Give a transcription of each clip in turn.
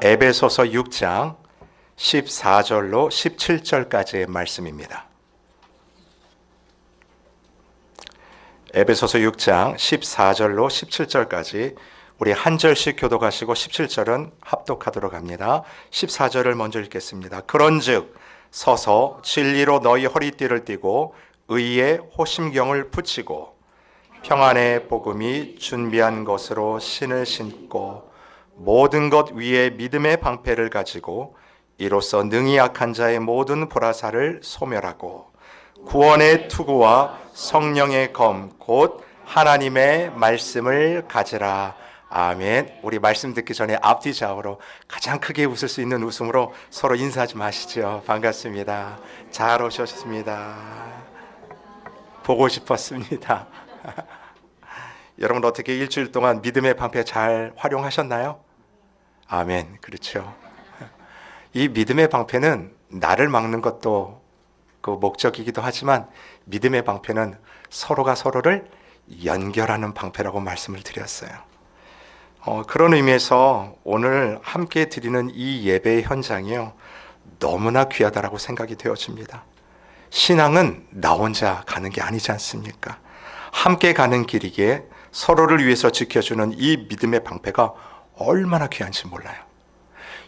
에베소서 6장 14절로 17절까지의 말씀입니다. 에베소서 6장 14절로 17절까지 우리 한 절씩 교독하시고 17절은 합독하도록 합니다. 14절을 먼저 읽겠습니다. 그런즉 서서 진리로 너희 허리띠를 띠고 의의 호심경을 붙이고 평안의 복음이 준비한 것으로 신을 신고 모든 것 위에 믿음의 방패를 가지고 이로써 능히 약한 자의 모든 보라사를 소멸하고 구원의 투구와 성령의 검 곧 하나님의 말씀을 가지라. 아멘. 우리 말씀 듣기 전에 앞뒤 좌우로 가장 크게 웃을 수 있는 웃음으로 서로 인사 좀 하시죠. 반갑습니다. 잘 오셨습니다. 보고 싶었습니다. 여러분 어떻게 일주일 동안 믿음의 방패 잘 활용하셨나요? 아멘. 그렇죠. 이 믿음의 방패는 나를 막는 것도 그 목적이기도 하지만 믿음의 방패는 서로가 서로를 연결하는 방패라고 말씀을 드렸어요. 그런 의미에서 오늘 함께 드리는 이 예배의 현장이요, 너무나 귀하다라고 생각이 되어집니다. 신앙은 나 혼자 가는 게 아니지 않습니까? 함께 가는 길이기에 서로를 위해서 지켜주는 이 믿음의 방패가 얼마나 귀한지 몰라요.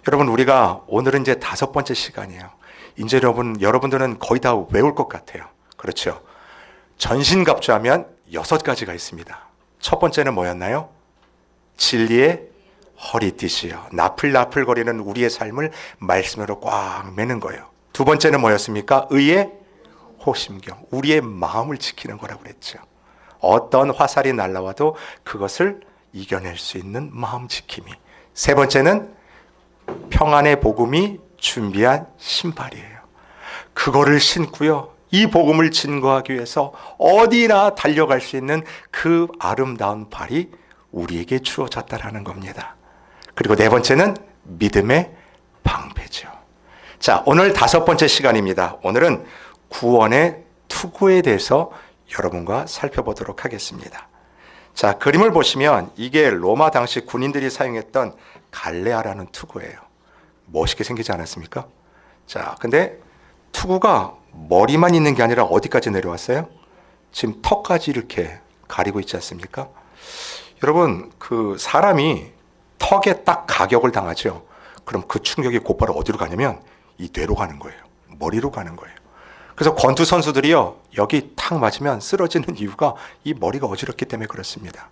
여러분, 우리가 오늘은 이제 5번째 시간이에요. 이제 여러분들은 거의 다 외울 것 같아요. 그렇죠? 전신갑주하면 6가지가 있습니다. 첫 번째는 뭐였나요? 진리의 허리띠시요. 나풀나풀거리는 우리의 삶을 말씀으로 꽉 매는 거예요. 두 번째는 뭐였습니까? 의의 호심경. 우리의 마음을 지키는 거라고 그랬죠. 어떤 화살이 날라와도 그것을 이겨낼 수 있는 마음 지킴이. 세 번째는 평안의 복음이 준비한 신발이에요. 그거를 신고요, 이 복음을 증거하기 위해서 어디나 달려갈 수 있는 그 아름다운 발이 우리에게 주어졌다라는 겁니다. 그리고 네 번째는 믿음의 방패죠. 자, 오늘 5번째 시간입니다. 오늘은 구원의 투구에 대해서 여러분과 살펴보도록 하겠습니다. 자, 그림을 보시면 이게 로마 당시 군인들이 사용했던 갈레아라는 투구예요. 멋있게 생기지 않았습니까? 자, 근데 투구가 머리만 있는 게 아니라 어디까지 내려왔어요? 지금 턱까지 이렇게 가리고 있지 않습니까? 여러분, 그 사람이 턱에 딱 가격을 당하죠. 그럼 그 충격이 곧바로 어디로 가냐면 이 뇌로 가는 거예요. 머리로 가는 거예요. 그래서 권투 선수들이요, 여기 탁 맞으면 쓰러지는 이유가 이 머리가 어지럽기 때문에 그렇습니다.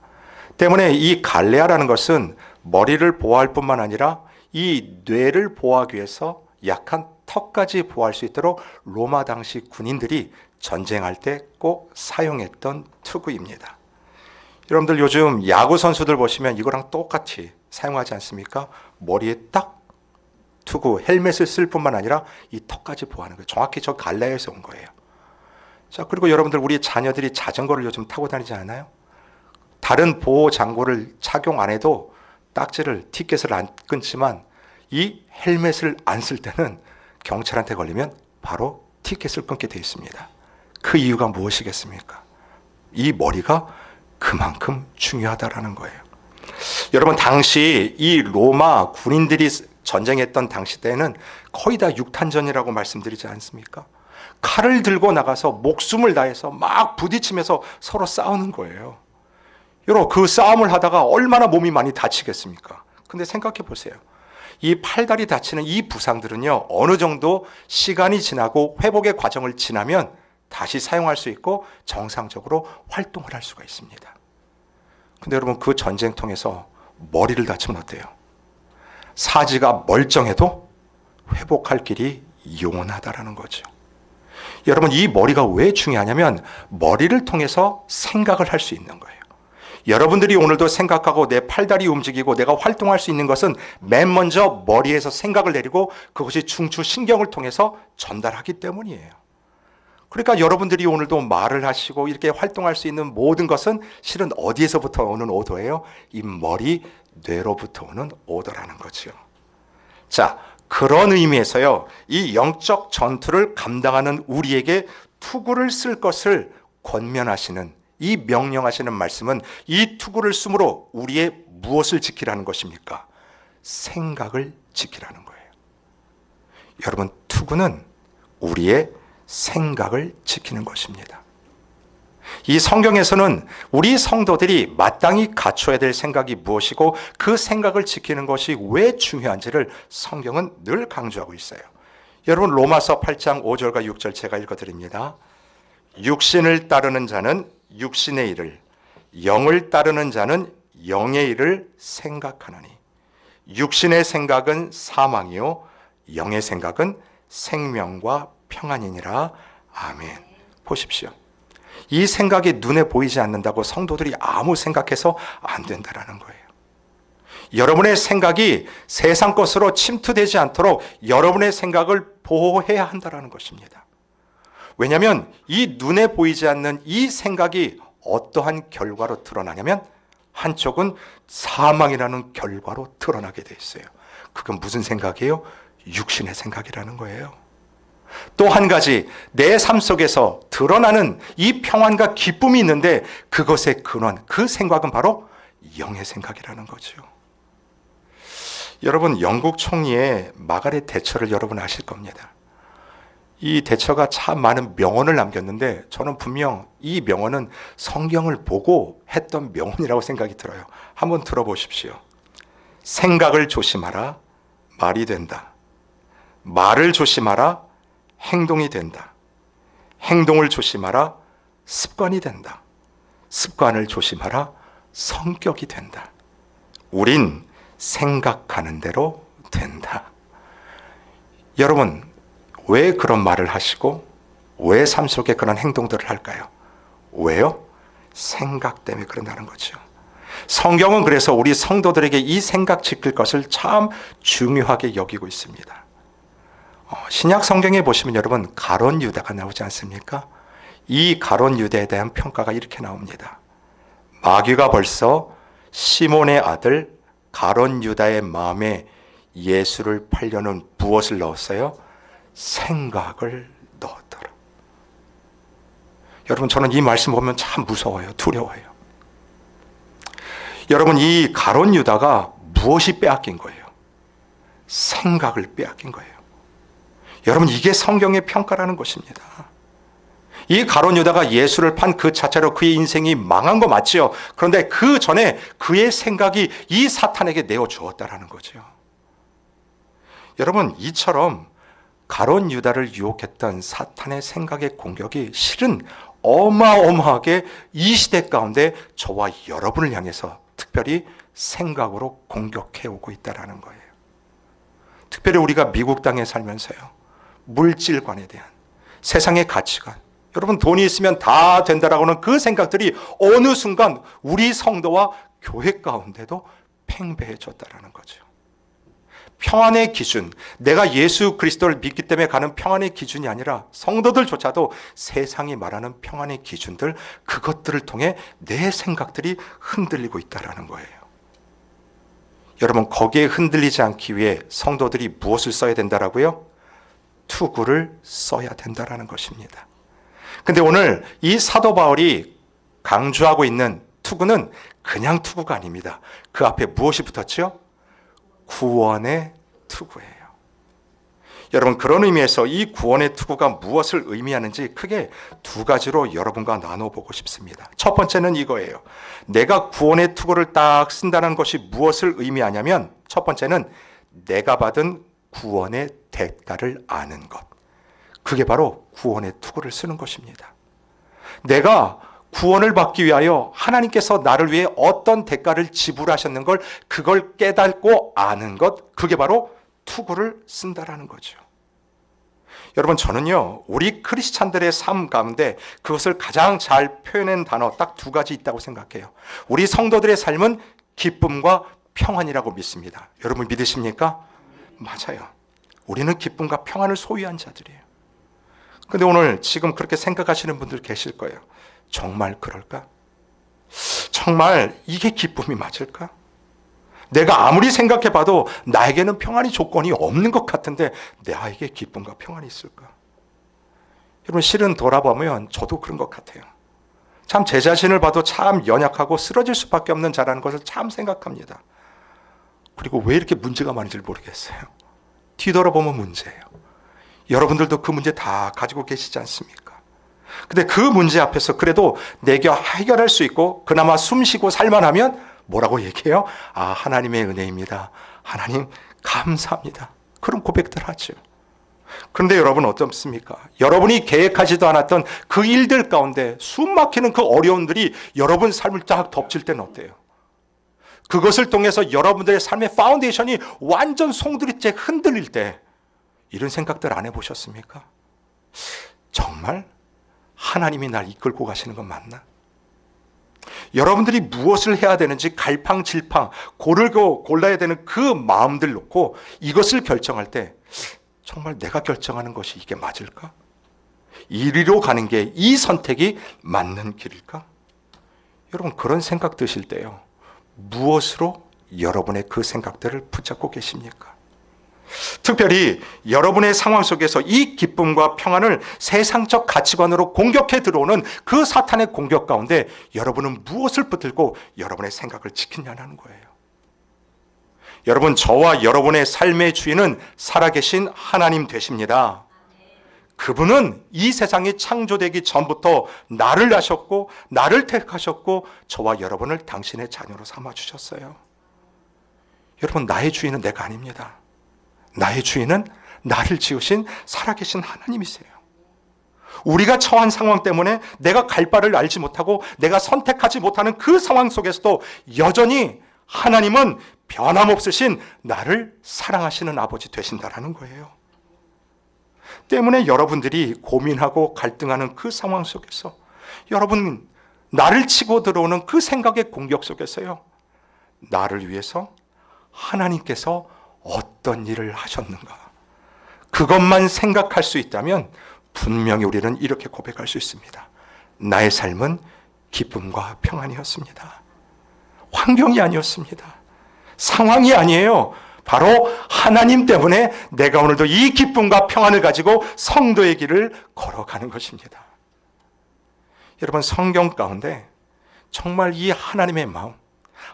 때문에 이 갈레아라는 것은 머리를 보호할 뿐만 아니라 이 뇌를 보호하기 위해서 약한 턱까지 보호할 수 있도록 로마 당시 군인들이 전쟁할 때 꼭 사용했던 투구입니다. 여러분들 요즘 야구 선수들 보시면 이거랑 똑같이 사용하지 않습니까? 머리에 딱 투구, 헬멧을 쓸 뿐만 아니라 이 턱까지 보호하는 거예요. 정확히 저 갈레아에서 온 거예요. 자, 그리고 여러분들 우리 자녀들이 자전거를 요즘 타고 다니지 않아요? 다른 보호 장구를 착용 안 해도 딱지를, 티켓을 안 끊지만 이 헬멧을 안 쓸 때는 경찰한테 걸리면 바로 티켓을 끊게 되어 있습니다. 그 이유가 무엇이겠습니까? 이 머리가 그만큼 중요하다라는 거예요. 여러분, 당시 이 로마 군인들이 전쟁했던 당시 때는 거의 다 육탄전이라고 말씀드리지 않습니까? 칼을 들고 나가서 목숨을 다해서 막 부딪히면서 서로 싸우는 거예요. 여러분, 그 싸움을 하다가 얼마나 몸이 많이 다치겠습니까? 근데 생각해 보세요. 이 팔다리 다치는 이 부상들은요, 어느 정도 시간이 지나고 회복의 과정을 지나면 다시 사용할 수 있고 정상적으로 활동을 할 수가 있습니다. 근데 여러분, 그 전쟁통에서 머리를 다치면 어때요? 사지가 멀쩡해도 회복할 길이 영원하다라는 거죠. 여러분, 이 머리가 왜 중요하냐면 머리를 통해서 생각을 할 수 있는 거예요. 여러분들이 오늘도 생각하고 내 팔다리 움직이고 내가 활동할 수 있는 것은 맨 먼저 머리에서 생각을 내리고 그것이 중추신경을 통해서 전달하기 때문이에요. 그러니까 여러분들이 오늘도 말을 하시고 이렇게 활동할 수 있는 모든 것은 실은 어디에서부터 오는 오더예요? 이 머리, 뇌로부터 오는 오더라는 거죠. 자, 그런 의미에서요, 이 영적 전투를 감당하는 우리에게 투구를 쓸 것을 권면하시는, 이 명령하시는 말씀은 이 투구를 쓰므로 우리의 무엇을 지키라는 것입니까? 생각을 지키라는 거예요. 여러분, 투구는 우리의 생각을 지키는 것입니다. 이 성경에서는 우리 성도들이 마땅히 갖춰야 될 생각이 무엇이고 그 생각을 지키는 것이 왜 중요한지를 성경은 늘 강조하고 있어요. 여러분, 로마서 8장 5절과 6절 제가 읽어드립니다. 육신을 따르는 자는 육신의 일을, 영을 따르는 자는 영의 일을 생각하나니 육신의 생각은 사망이요 영의 생각은 생명과 평안이니라. 아멘. 보십시오. 이 생각이 눈에 보이지 않는다고 성도들이 아무 생각해서 안 된다라는 거예요. 여러분의 생각이 세상 것으로 침투되지 않도록 여러분의 생각을 보호해야 한다는 것입니다. 왜냐하면 이 눈에 보이지 않는 이 생각이 어떠한 결과로 드러나냐면 한쪽은 사망이라는 결과로 드러나게 돼 있어요. 그건 무슨 생각이에요? 육신의 생각이라는 거예요. 또 한 가지, 내 삶 속에서 드러나는 이 평안과 기쁨이 있는데 그것의 근원, 그 생각은 바로 영의 생각이라는 거죠. 여러분, 영국 총리의 마가렛 대처를 여러분 아실 겁니다. 이 대처가 참 많은 명언을 남겼는데 저는 분명 이 명언은 성경을 보고 했던 명언이라고 생각이 들어요. 한번 들어보십시오. 생각을 조심하라, 말이 된다. 말을 조심하라, 행동이 된다. 행동을 조심하라, 습관이 된다. 습관을 조심하라, 성격이 된다. 우린 생각하는 대로 된다. 여러분, 왜 그런 말을 하시고 왜 삶 속에 그런 행동들을 할까요? 왜요? 생각 때문에 그런다는 거죠. 성경은 그래서 우리 성도들에게 이 생각 지킬 것을 참 중요하게 여기고 있습니다. 신약 성경에 보시면 여러분 가론 유다가 나오지 않습니까? 이 가론 유다에 대한 평가가 이렇게 나옵니다. 마귀가 벌써 시몬의 아들 가론 유다의 마음에 예수를 팔려는 무엇을 넣었어요? 생각을 넣었더라. 여러분, 저는 이 말씀 보면 참 무서워요. 두려워요. 여러분, 이 가론 유다가 무엇이 빼앗긴 거예요? 생각을 빼앗긴 거예요. 여러분, 이게 성경의 평가라는 것입니다. 이 가론 유다가 예수를 판 그 자체로 그의 인생이 망한 거 맞지요? 그런데 그 전에 그의 생각이 이 사탄에게 내어주었다라는 거죠. 여러분, 이처럼 가론 유다를 유혹했던 사탄의 생각의 공격이 실은 어마어마하게 이 시대 가운데 저와 여러분을 향해서 특별히 생각으로 공격해 오고 있다는 거예요. 특별히 우리가 미국 땅에 살면서요, 물질관에 대한 세상의 가치관, 여러분 돈이 있으면 다 된다라고는 그 생각들이 어느 순간 우리 성도와 교회 가운데도 팽배해졌다라는 거죠. 평안의 기준, 내가 예수 그리스도를 믿기 때문에 가는 평안의 기준이 아니라 성도들조차도 세상이 말하는 평안의 기준들, 그것들을 통해 내 생각들이 흔들리고 있다는 거예요. 여러분, 거기에 흔들리지 않기 위해 성도들이 무엇을 써야 된다라고요? 투구를 써야 된다라는 것입니다. 근데 오늘 이 사도 바울이 강조하고 있는 투구는 그냥 투구가 아닙니다. 그 앞에 무엇이 붙었죠? 구원의 투구예요. 여러분, 그런 의미에서 이 구원의 투구가 무엇을 의미하는지 크게 두 가지로 여러분과 나눠보고 싶습니다. 첫 번째는 이거예요. 내가 구원의 투구를 딱 쓴다는 것이 무엇을 의미하냐면, 첫 번째는 내가 받은 구원의 대가를 아는 것. 그게 바로 구원의 투구를 쓰는 것입니다. 내가 구원을 받기 위하여 하나님께서 나를 위해 어떤 대가를 지불하셨는 걸, 그걸 깨닫고 아는 것, 그게 바로 투구를 쓴다라는 거죠. 여러분, 저는요, 우리 크리스찬들의 삶 가운데 그것을 가장 잘 표현한 단어 딱 두 가지 있다고 생각해요. 우리 성도들의 삶은 기쁨과 평안이라고 믿습니다. 여러분 믿으십니까? 맞아요. 우리는 기쁨과 평안을 소유한 자들이에요. 근데 오늘 지금 그렇게 생각하시는 분들 계실 거예요. 정말 그럴까? 정말 이게 기쁨이 맞을까? 내가 아무리 생각해봐도 나에게는 평안이 조건이 없는 것 같은데 나에게 기쁨과 평안이 있을까? 여러분, 실은 돌아보면 저도 그런 것 같아요. 참 제 자신을 봐도 참 연약하고 쓰러질 수밖에 없는 자라는 것을 참 생각합니다. 그리고 왜 이렇게 문제가 많은지 모르겠어요. 뒤돌아보면 문제예요. 여러분들도 그 문제 다 가지고 계시지 않습니까? 근데 그 문제 앞에서 그래도 내가 해결할 수 있고 그나마 숨 쉬고 살만하면 뭐라고 얘기해요? 아, 하나님의 은혜입니다. 하나님 감사합니다. 그런 고백들 하죠. 그런데 여러분 어떻습니까? 여러분이 계획하지도 않았던 그 일들 가운데 숨 막히는 그 어려움들이 여러분 삶을 쫙 덮칠 때는 어때요? 그것을 통해서 여러분들의 삶의 파운데이션이 완전 송두리째 흔들릴 때 이런 생각들 안 해보셨습니까? 정말 하나님이 날 이끌고 가시는 건 맞나? 여러분들이 무엇을 해야 되는지 갈팡질팡 고르고 골라야 되는 그 마음들 놓고 이것을 결정할 때 정말 내가 결정하는 것이 이게 맞을까? 이리로 가는 게 이 선택이 맞는 길일까? 여러분 그런 생각 드실 때요, 무엇으로 여러분의 그 생각들을 붙잡고 계십니까? 특별히 여러분의 상황 속에서 이 기쁨과 평안을 세상적 가치관으로 공격해 들어오는 그 사탄의 공격 가운데 여러분은 무엇을 붙들고 여러분의 생각을 지키냐는 거예요. 여러분, 저와 여러분의 삶의 주인은 살아계신 하나님 되십니다. 그분은 이 세상이 창조되기 전부터 나를 아셨고 나를 택하셨고 저와 여러분을 당신의 자녀로 삼아주셨어요. 여러분, 나의 주인은 내가 아닙니다. 나의 주인은 나를 지으신 살아계신 하나님이세요. 우리가 처한 상황 때문에 내가 갈 바를 알지 못하고 내가 선택하지 못하는 그 상황 속에서도 여전히 하나님은 변함없으신 나를 사랑하시는 아버지 되신다라는 거예요. 때문에 여러분들이 고민하고 갈등하는 그 상황 속에서 여러분, 나를 치고 들어오는 그 생각의 공격 속에서요, 나를 위해서 하나님께서 어떤 일을 하셨는가, 그것만 생각할 수 있다면 분명히 우리는 이렇게 고백할 수 있습니다. 나의 삶은 기쁨과 평안이었습니다. 환경이 아니었습니다. 상황이 아니에요. 바로 하나님 때문에 내가 오늘도 이 기쁨과 평안을 가지고 성도의 길을 걸어가는 것입니다. 여러분, 성경 가운데 정말 이 하나님의 마음,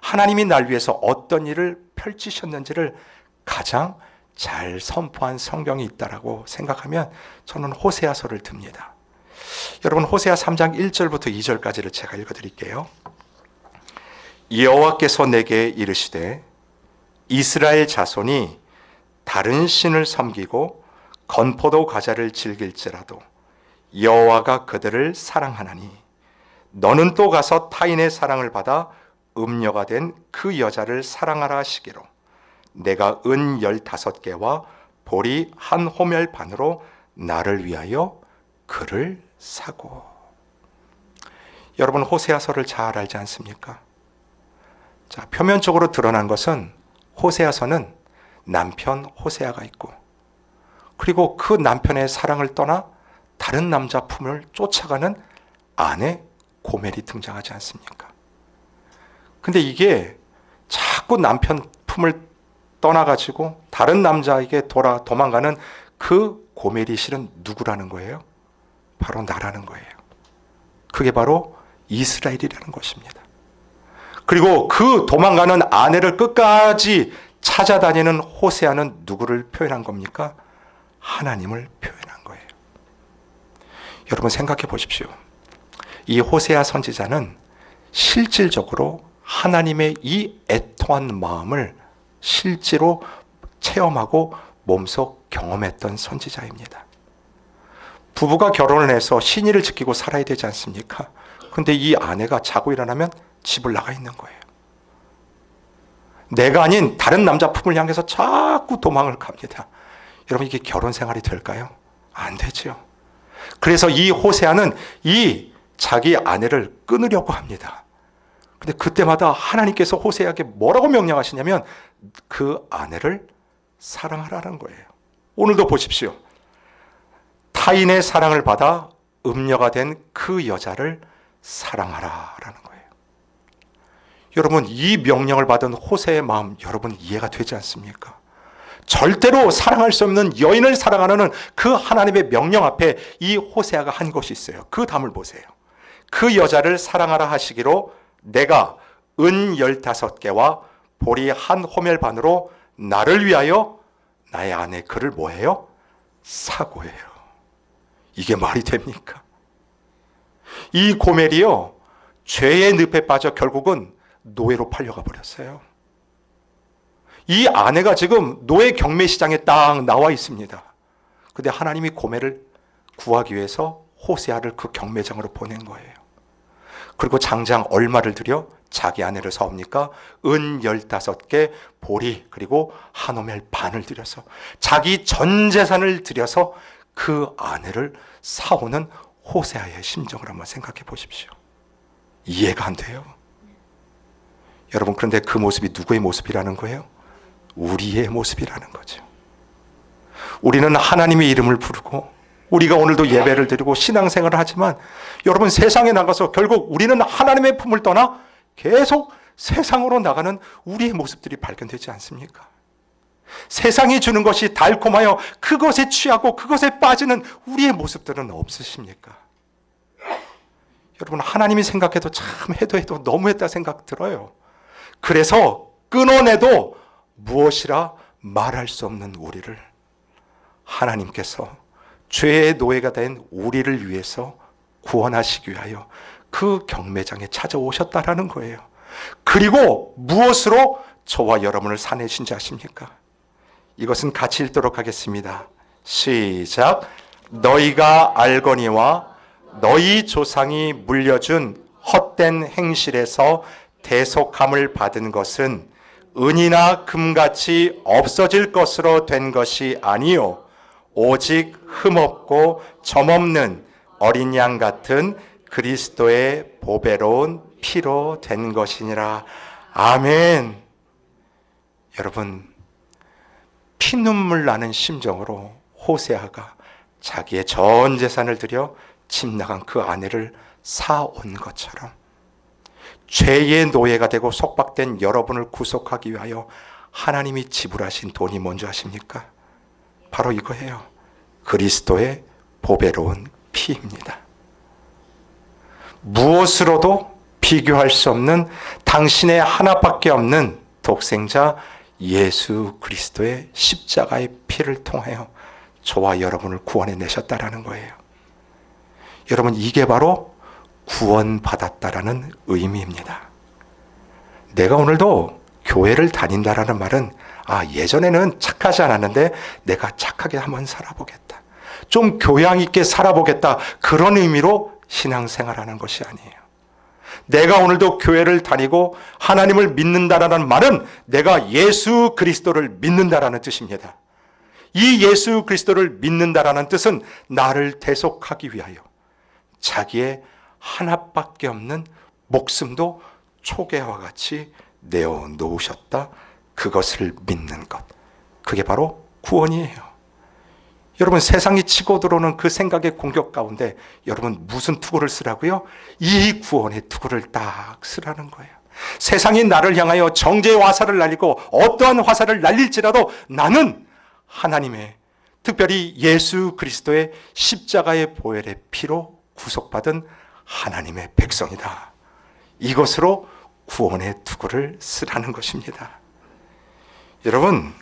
하나님이 날 위해서 어떤 일을 펼치셨는지를 가장 잘 선포한 성경이 있다라고 생각하면 저는 호세아서를 듭니다. 여러분, 호세아 3장 1절부터 2절까지를 제가 읽어드릴게요. 여호와께서 내게 이르시되 이스라엘 자손이 다른 신을 섬기고 건포도 과자를 즐길지라도 여호와가 그들을 사랑하나니 너는 또 가서 타인의 사랑을 받아 음녀가 된 그 여자를 사랑하라 하시기로 내가 은 15개와 보리 한 호멜 반으로 나를 위하여 그를 사고. 여러분, 호세아서를 잘 알지 않습니까? 자, 표면적으로 드러난 것은 호세아서는 남편 호세아가 있고, 그리고 그 남편의 사랑을 떠나 다른 남자 품을 쫓아가는 아내 고멜이 등장하지 않습니까? 근데 이게 자꾸 남편 품을 떠나가지고 다른 남자에게 도망가는 그 고멜이 실은 누구라는 거예요? 바로 나라는 거예요. 그게 바로 이스라엘이라는 것입니다. 그리고 그 도망가는 아내를 끝까지 찾아다니는 호세아는 누구를 표현한 겁니까? 하나님을 표현한 거예요. 여러분, 생각해 보십시오. 이 호세아 선지자는 실질적으로 하나님의 이 애통한 마음을 실제로 체험하고 몸속 경험했던 선지자입니다. 부부가 결혼을 해서 신의를 지키고 살아야 되지 않습니까? 근데 이 아내가 자고 일어나면 집을 나가 있는 거예요. 내가 아닌 다른 남자 품을 향해서 자꾸 도망을 갑니다. 여러분, 이게 결혼 생활이 될까요? 안 되죠. 그래서 이 호세아는 이 자기 아내를 끊으려고 합니다. 근데 그때마다 하나님께서 호세아에게 뭐라고 명령하시냐면 그 아내를 사랑하라는 거예요. 오늘도 보십시오. 타인의 사랑을 받아 음녀가 된 그 여자를 사랑하라라는 거예요. 여러분, 이 명령을 받은 호세의 마음 여러분 이해가 되지 않습니까? 절대로 사랑할 수 없는 여인을 사랑하는 그 하나님의 명령 앞에 이 호세아가 한 것이 있어요. 그 담을 보세요. 그 여자를 사랑하라 하시기로 내가 은 15개와 보리 한 호멜 반으로 나를 위하여 나의 아내 그를 뭐해요? 사고해요. 이게 말이 됩니까? 이 고멜이요, 죄의 늪에 빠져 결국은 노예로 팔려가 버렸어요. 이 아내가 지금 노예 경매 시장에 딱 나와 있습니다. 근데 하나님이 고멜을 구하기 위해서 호세아를 그 경매장으로 보낸 거예요. 그리고 장장 얼마를 들여 자기 아내를 사옵니까? 은 15개 보리 그리고 한 호멜 반을 들여서 자기 전 재산을 들여서 그 아내를 사오는 호세아의 심정을 한번 생각해 보십시오. 이해가 안 돼요. 여러분, 그런데 그 모습이 누구의 모습이라는 거예요? 우리의 모습이라는 거죠. 우리는 하나님의 이름을 부르고 우리가 오늘도 예배를 드리고 신앙생활을 하지만 여러분, 세상에 나가서 결국 우리는 하나님의 품을 떠나 계속 세상으로 나가는 우리의 모습들이 발견되지 않습니까? 세상이 주는 것이 달콤하여 그것에 취하고 그것에 빠지는 우리의 모습들은 없으십니까? 여러분, 하나님이 생각해도 참 해도 너무했다 생각 들어요. 그래서 끊어내도 무엇이라 말할 수 없는 우리를 하나님께서 죄의 노예가 된 우리를 위해서 구원하시기 위하여 그 경매장에 찾아오셨다라는 거예요. 그리고 무엇으로 저와 여러분을 사내신 지 아십니까? 이것은 같이 읽도록 하겠습니다. 시작. 너희가 알거니와 너희 조상이 물려준 헛된 행실에서 대속함을 받은 것은 은이나 금같이 없어질 것으로 된 것이 아니요 오직 흠없고 점없는 어린 양 같은 그리스도의 보배로운 피로 된 것이니라. 아멘. 여러분, 피눈물 나는 심정으로 호세아가 자기의 전 재산을 들여 집 나간 그 아내를 사온 것처럼 죄의 노예가 되고 속박된 여러분을 구속하기 위하여 하나님이 지불하신 돈이 뭔지 아십니까? 바로 이거예요. 그리스도의 보배로운 피입니다. 무엇으로도 비교할 수 없는 당신의 하나밖에 없는 독생자 예수 그리스도의 십자가의 피를 통하여 저와 여러분을 구원해 내셨다라는 거예요. 여러분, 이게 바로 구원받았다라는 의미입니다. 내가 오늘도 교회를 다닌다라는 말은 예전에는 착하지 않았는데 내가 착하게 한번 살아보겠다, 좀 교양 있게 살아보겠다, 그런 의미로 신앙생활하는 것이 아니에요. 내가 오늘도 교회를 다니고 하나님을 믿는다라는 말은 내가 예수 그리스도를 믿는다라는 뜻입니다. 이 예수 그리스도를 믿는다라는 뜻은 나를 대속하기 위하여 자기의 하나밖에 없는 목숨도 초계와 같이 내어 놓으셨다, 그것을 믿는 것, 그게 바로 구원이에요. 여러분, 세상이 치고 들어오는 그 생각의 공격 가운데 여러분 무슨 투구를 쓰라고요? 이 구원의 투구를 딱 쓰라는 거예요. 세상이 나를 향하여 정죄의 화살을 날리고 어떠한 화살을 날릴지라도 나는 하나님의, 특별히 예수 그리스도의 십자가의 보혈의 피로 구속받은 하나님의 백성이다. 이것으로 구원의 투구를 쓰라는 것입니다. 여러분,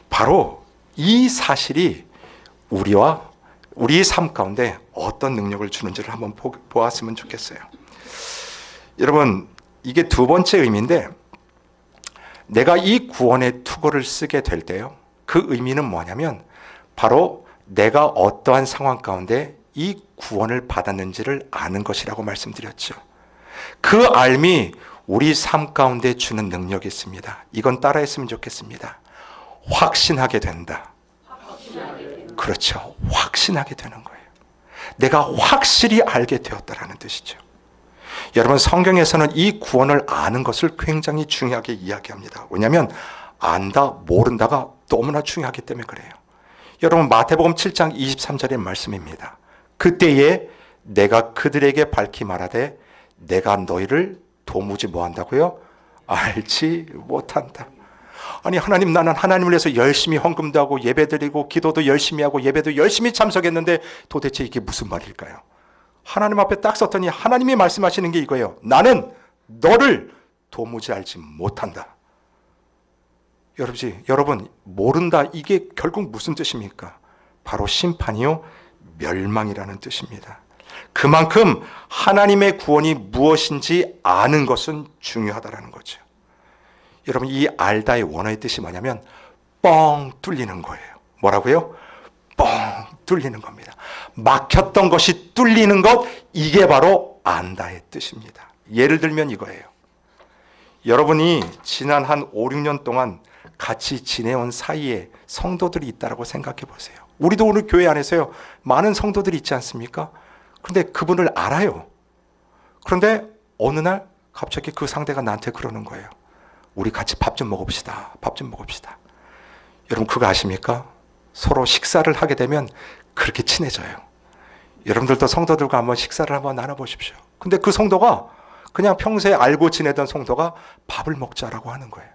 바로 이 사실이 우리와 우리의 삶 가운데 어떤 능력을 주는지를 한번 보았으면 좋겠어요. 여러분, 이게 두 번째 의미인데, 내가 이 구원의 투구를 쓰게 될 때요, 그 의미는 뭐냐면 바로 내가 어떠한 상황 가운데 이 구원을 받았는지를 아는 것이라고 말씀드렸죠. 그 알미 우리 삶 가운데 주는 능력이 있습니다. 이건 따라했으면 좋겠습니다. 확신하게 된다. 그렇죠. 확신하게 되는 거예요. 내가 확실히 알게 되었다라는 뜻이죠. 여러분, 성경에서는 이 구원을 아는 것을 굉장히 중요하게 이야기합니다. 왜냐하면 안다, 모른다가 너무나 중요하기 때문에 그래요. 여러분, 마태복음 7장 23절의 말씀입니다. 그때에 내가 그들에게 밝히 말하되 내가 너희를 도무지 뭐한다고요? 알지 못한다. 아니, 하나님, 나는 하나님을 위해서 열심히 헌금도 하고 예배드리고 기도도 열심히 하고 예배도 열심히 참석했는데 도대체 이게 무슨 말일까요? 하나님 앞에 딱 섰더니 하나님이 말씀하시는 게 이거예요. 나는 너를 도무지 알지 못한다. 여러분 모른다, 이게 결국 무슨 뜻입니까? 바로 심판이요 멸망이라는 뜻입니다. 그만큼 하나님의 구원이 무엇인지 아는 것은 중요하다라는 거죠. 여러분, 이 알다의 원어의 뜻이 뭐냐면 뻥 뚫리는 거예요. 뭐라고요? 뻥 뚫리는 겁니다. 막혔던 것이 뚫리는 것, 이게 바로 안다의 뜻입니다. 예를 들면 이거예요. 여러분이 지난 한 5, 6년 동안 같이 지내온 사이에 성도들이 있다고 생각해 보세요. 우리도 오늘 교회 안에서요, 많은 성도들이 있지 않습니까? 그런데 그분을 알아요. 그런데 어느 날 갑자기 그 상대가 나한테 그러는 거예요. 우리 같이 밥 좀 먹읍시다. 밥 좀 먹읍시다. 여러분, 그거 아십니까? 서로 식사를 하게 되면 그렇게 친해져요. 여러분들도 성도들과 한번 식사를 한번 나눠보십시오. 근데 그 성도가 그냥 평소에 알고 지내던 성도가 밥을 먹자라고 하는 거예요.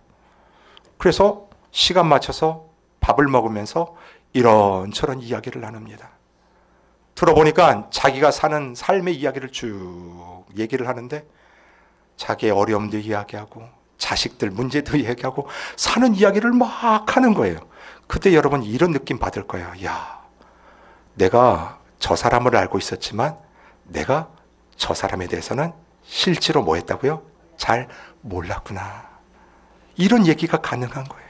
그래서 시간 맞춰서 밥을 먹으면서 이런저런 이야기를 나눕니다. 들어보니까 자기가 사는 삶의 이야기를 쭉 얘기를 하는데 자기의 어려움도 이야기하고 자식들 문제도 이야기하고 사는 이야기를 막 하는 거예요. 그때 여러분 이런 느낌 받을 거예요. 야, 내가 저 사람을 알고 있었지만 내가 저 사람에 대해서는 실제로 뭐 했다고요? 잘 몰랐구나. 이런 얘기가 가능한 거예요.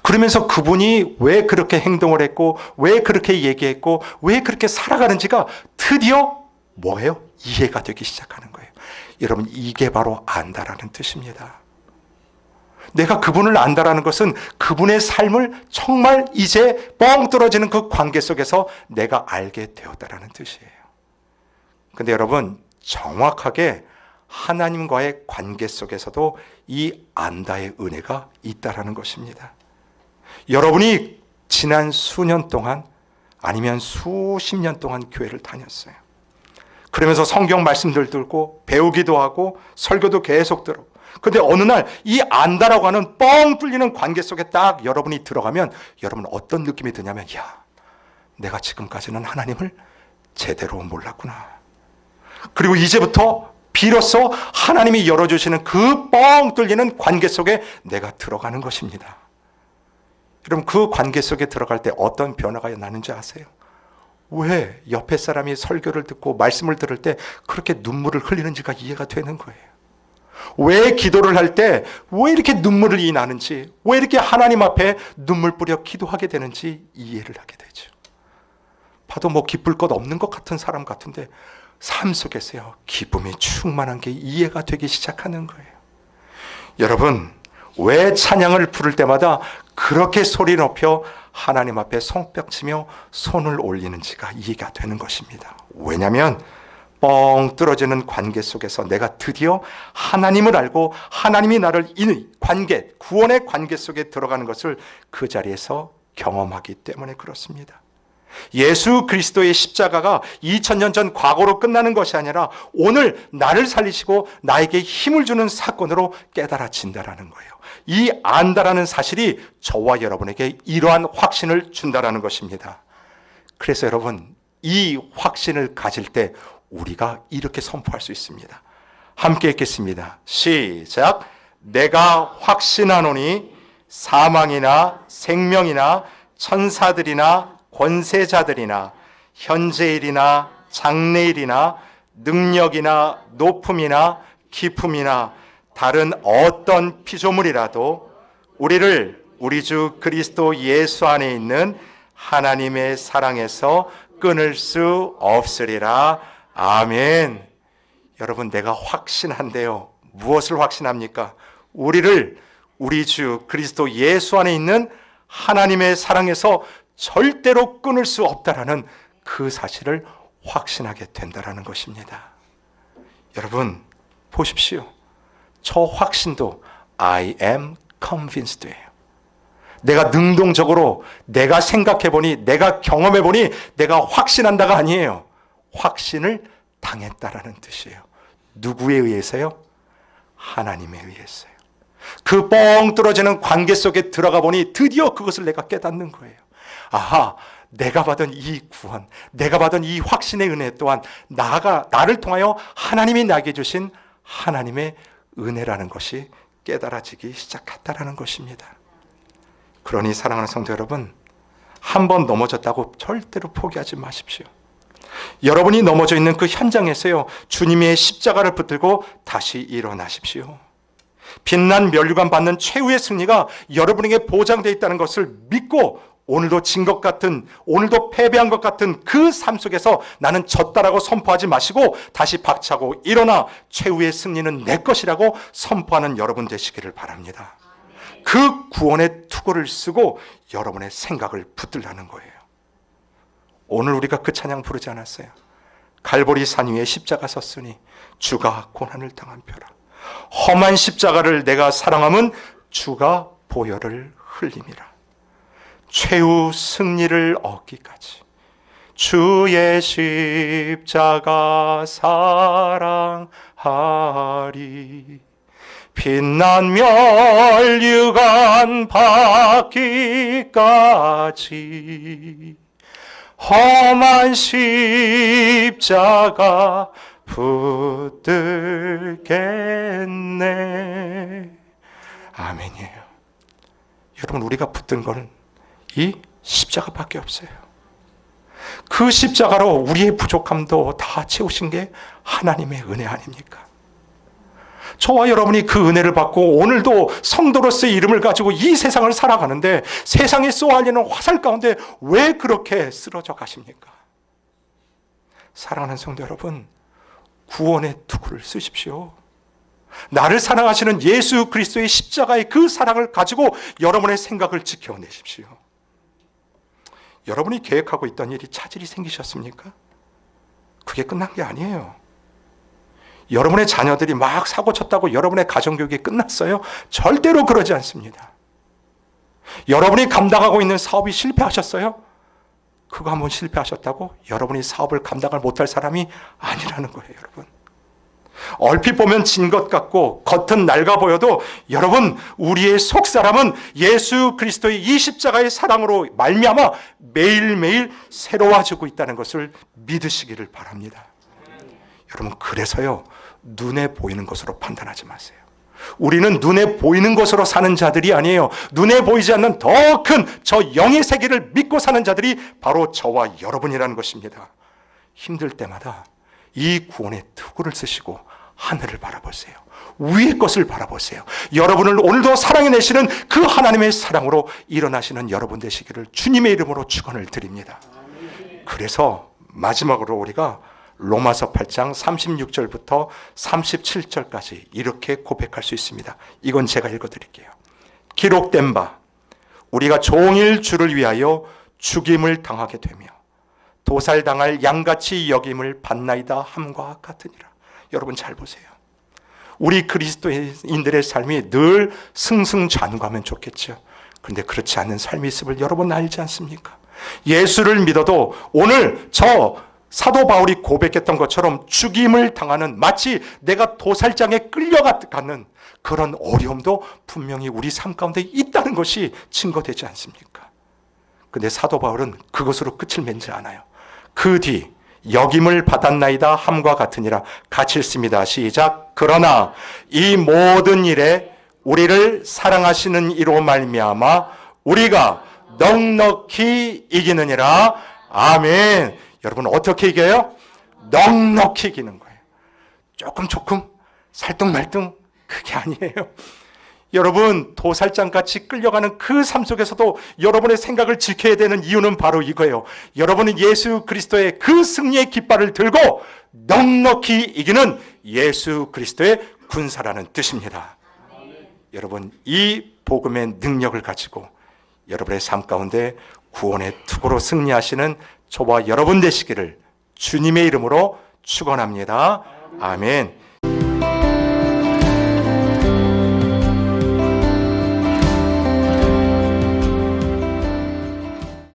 그러면서 그분이 왜 그렇게 행동을 했고 왜 그렇게 얘기했고 왜 그렇게 살아가는지가 드디어 뭐예요? 이해가 되기 시작하는 거예요. 여러분, 이게 바로 안다라는 뜻입니다. 내가 그분을 안다라는 것은 그분의 삶을 정말 이제 뻥 뚫어지는 그 관계 속에서 내가 알게 되었다라는 뜻이에요. 근데 여러분, 정확하게 하나님과의 관계 속에서도 이 안다의 은혜가 있다라는 것입니다. 여러분이 지난 수년 동안 아니면 수십 년 동안 교회를 다녔어요. 그러면서 성경 말씀들 듣고 배우기도 하고 설교도 계속 들어. 근데 어느 날 이 안다라고 하는 뻥 뚫리는 관계 속에 딱 여러분이 들어가면 여러분 어떤 느낌이 드냐면, 야, 내가 지금까지는 하나님을 제대로 몰랐구나. 그리고 이제부터 비로소 하나님이 열어주시는 그 뻥 뚫리는 관계 속에 내가 들어가는 것입니다. 여러분, 그 관계 속에 들어갈 때 어떤 변화가 나는지 아세요? 왜 옆에 사람이 설교를 듣고 말씀을 들을 때 그렇게 눈물을 흘리는지가 이해가 되는 거예요. 왜 기도를 할 때 왜 이렇게 눈물이 나는지, 왜 이렇게 하나님 앞에 눈물 뿌려 기도하게 되는지 이해를 하게 되죠. 봐도 뭐 기쁠 것 없는 것 같은 사람 같은데 삶 속에서요, 기쁨이 충만한 게 이해가 되기 시작하는 거예요. 여러분, 왜 찬양을 부를 때마다 그렇게 소리 높여 하나님 앞에 손뼉치며 손을 올리는지가 이해가 되는 것입니다. 왜냐하면 뻥 뚫어지는 관계 속에서 내가 드디어 하나님을 알고 하나님이 나를 이 관계, 구원의 관계 속에 들어가는 것을 그 자리에서 경험하기 때문에 그렇습니다. 예수 그리스도의 십자가가 2000년 전 과거로 끝나는 것이 아니라 오늘 나를 살리시고 나에게 힘을 주는 사건으로 깨달아진다라는 거예요. 이 안다라는 사실이 저와 여러분에게 이러한 확신을 준다라는 것입니다. 그래서 여러분, 이 확신을 가질 때 우리가 이렇게 선포할 수 있습니다. 함께 읽겠습니다. 시작. 내가 확신하노니 사망이나 생명이나 천사들이나 권세자들이나 현재일이나 장래일이나 능력이나 높음이나 깊음이나 다른 어떤 피조물이라도 우리를 우리 주 그리스도 예수 안에 있는 하나님의 사랑에서 끊을 수 없으리라. 아멘. 여러분, 내가 확신한데요. 무엇을 확신합니까? 우리를 우리 주 그리스도 예수 안에 있는 하나님의 사랑에서 절대로 끊을 수 없다라는 그 사실을 확신하게 된다라는 것입니다. 여러분, 보십시오. 저 확신도 I am convinced예요. 내가 능동적으로 내가 생각해보니, 내가 경험해보니, 내가 확신한다가 아니에요. 확신을 당했다라는 뜻이에요. 누구에 의해서요? 하나님에 의해서요. 그 뻥 뚫어지는 관계 속에 들어가 보니 드디어 그것을 내가 깨닫는 거예요. 아하, 내가 받은 이 구원, 내가 받은 이 확신의 은혜 또한 나를 통하여 하나님이 나에게 주신 하나님의 은혜라는 것이 깨달아지기 시작했다라는 것입니다. 그러니 사랑하는 성도 여러분, 한 번 넘어졌다고 절대로 포기하지 마십시오. 여러분이 넘어져 있는 그 현장에서요, 주님의 십자가를 붙들고 다시 일어나십시오. 빛난 면류관 받는 최후의 승리가 여러분에게 보장되어 있다는 것을 믿고, 오늘도 진 것 같은, 오늘도 패배한 것 같은 그 삶 속에서 나는 졌다라고 선포하지 마시고 다시 박차고 일어나 최후의 승리는 내 것이라고 선포하는 여러분 되시기를 바랍니다. 그 구원의 투구를 쓰고 여러분의 생각을 붙들라는 거예요. 오늘 우리가 그 찬양 부르지 않았어요? 갈보리 산 위에 십자가 섰으니 주가 고난을 당한 표라. 험한 십자가를 내가 사랑함은 주가 보혈을 흘림이라. 최후 승리를 얻기까지 주의 십자가 사랑하리. 빛난 면류관 받기까지 험한 십자가 붙들겠네. 아멘이에요. 여러분, 우리가 붙든 건 이 십자가밖에 없어요. 그 십자가로 우리의 부족함도 다 채우신 게 하나님의 은혜 아닙니까? 저와 여러분이 그 은혜를 받고 오늘도 성도로서의 이름을 가지고 이 세상을 살아가는데, 세상에 쏘아올리는 화살 가운데 왜 그렇게 쓰러져 가십니까? 사랑하는 성도 여러분, 구원의 투구를 쓰십시오. 나를 사랑하시는 예수 그리스도의 십자가의 그 사랑을 가지고 여러분의 생각을 지켜내십시오. 여러분이 계획하고 있던 일이 차질이 생기셨습니까? 그게 끝난 게 아니에요. 여러분의 자녀들이 막 사고 쳤다고 여러분의 가정교육이 끝났어요? 절대로 그러지 않습니다. 여러분이 감당하고 있는 사업이 실패하셨어요? 그거 한번 실패하셨다고 여러분이 사업을 감당을 못할 사람이 아니라는 거예요, 여러분. 얼핏 보면 진 것 같고 겉은 낡아 보여도 여러분, 우리의 속사람은 예수 그리스도의 이 십자가의 사랑으로 말미암아 매일매일 새로워지고 있다는 것을 믿으시기를 바랍니다. 여러분, 그래서요, 눈에 보이는 것으로 판단하지 마세요. 우리는 눈에 보이는 것으로 사는 자들이 아니에요. 눈에 보이지 않는 더 큰 저 영의 세계를 믿고 사는 자들이 바로 저와 여러분이라는 것입니다. 힘들 때마다 이 구원의 투구를 쓰시고 하늘을 바라보세요. 위의 것을 바라보세요. 여러분을 오늘도 사랑해내시는 그 하나님의 사랑으로 일어나시는 여러분 되시기를 주님의 이름으로 축원을 드립니다. 그래서 마지막으로 우리가 로마서 8장 36절부터 37절까지 이렇게 고백할 수 있습니다. 이건 제가 읽어드릴게요. 기록된 바 우리가 종일 주를 위하여 죽임을 당하게 되며 도살당할 양같이 여김을 받나이다 함과 같으니라. 여러분 잘 보세요. 우리 그리스도인들의 삶이 늘 승승장구하면 좋겠죠. 그런데 그렇지 않는 삶이 있음을 여러분 알지 않습니까? 예수를 믿어도 오늘 저 사도 바울이 고백했던 것처럼 죽임을 당하는, 마치 내가 도살장에 끌려가는 그런 어려움도 분명히 우리 삶 가운데 있다는 것이 증거되지 않습니까? 그런데 사도 바울은 그것으로 끝을 맺지 않아요. 그 뒤 여김을 받았나이다 함과 같으니라. 같이 읽습니다. 시작. 그러나 이 모든 일에 우리를 사랑하시는 이로 말미암아 우리가 넉넉히 이기느니라. 아멘. 여러분, 어떻게 이겨요? 넉넉히 이기는 거예요. 조금 살뚱말뚱 그게 아니에요. 여러분, 도살장같이 끌려가는 그 삶 속에서도 여러분의 생각을 지켜야 되는 이유는 바로 이거예요. 여러분은 예수 그리스도의 그 승리의 깃발을 들고 넉넉히 이기는 예수 그리스도의 군사라는 뜻입니다. 여러분, 이 복음의 능력을 가지고 여러분의 삶 가운데 구원의 투구로 승리하시는 저와 여러분 되시기를 주님의 이름으로 축원합니다. 아멘.